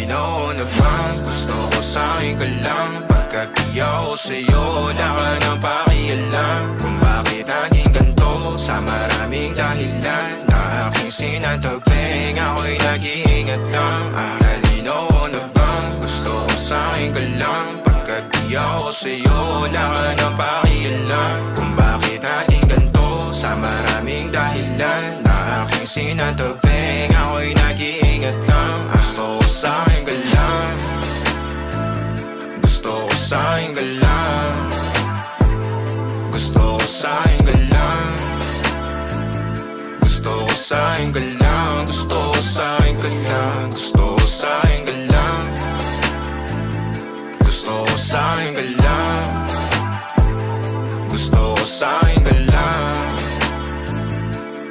Lalinaw na bang gusto ko sa'kin ka lang? Pagkat di ako sa'yo, wala ka nang pakialam. Kung bakit naging ganito sa maraming dahilan na aking sinatabing, ako'y nag-iingat lang. Lalinaw na bang gusto ko sa'kin ka lang? Pagkat di ako sa'yo, wala ka nang pakialam. Kung bakit naging ganito sa maraming dahilan na aking sinatabing, ako'y nag-iingat lang. Gusto ko sa'kin ka lang, gusto ko sa'kin ka lang, gusto ko sa'kin ka lang, gusto ko sa'kin ka lang, gusto ko sa'kin ka lang, gusto ko sa'kin ka lang, gusto ko sa'kin ka lang, gusto ko sa'kin ka lang,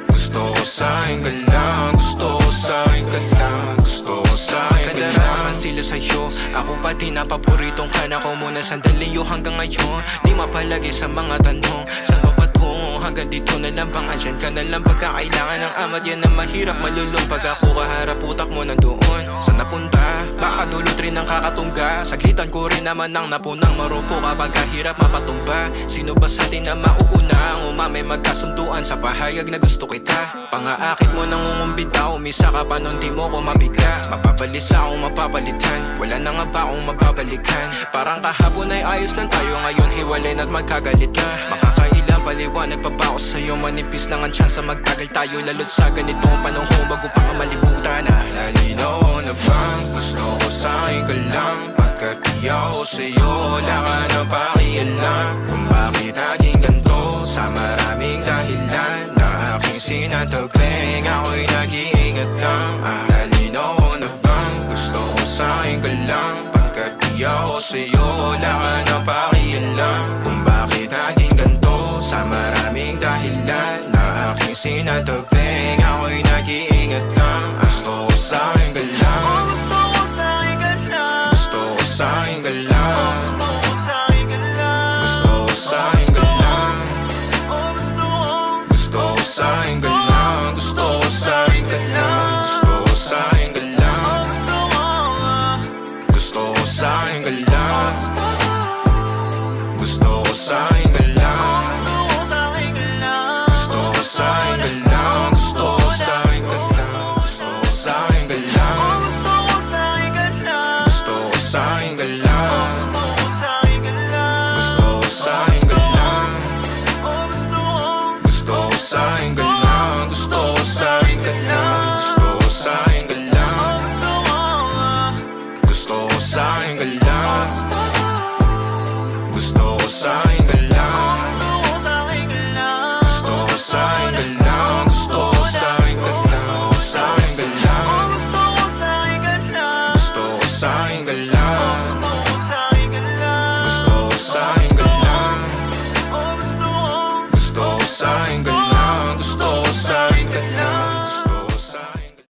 gusto ko sa'kin ka lang, gusto ko sa'kin ka lang, gusto ko sa'kin ka lang. Sila sa'yo, ako pati na paboritong ka na ko muna sandali yo hanggang ngayon. Di mapalagi sa mga tanong, saan ba patungo? Hanggang dito na lang bang andyan ka na lang pagkakailangan ng amat? Yan ang mahirap malulong pag ako kaharap, utak mo nandoon. Saan napunta? Baka dulot rin ang kakatungga. Saglitan ko rin naman ang napunang marupo kapag kahirap mapatumba. Sino ba sa atin na mauuna? Ang umamay magkasunduan sa pahayag na gusto kita. Pangaakit mo nang umumbita, umisa ka pa nun di mo ko mabigla. Mapabalisa akong mapapalitan, wala na nga ba akong mapapalikan? Parang kahapon ay ayos lang tayo, ngayon hiwalay na't magkagalit na. Makakailang paliwanag pa ba ako sa'yo? Manipis lang ang tsansa magtagal tayo, lalo't sa ganitong panahon bago pa ka malibutan na. Lalinaw na bang gusto ko sa'kin ka lang? Pagkat di ako sa'yo, wala ka na pakialam. Kung bakit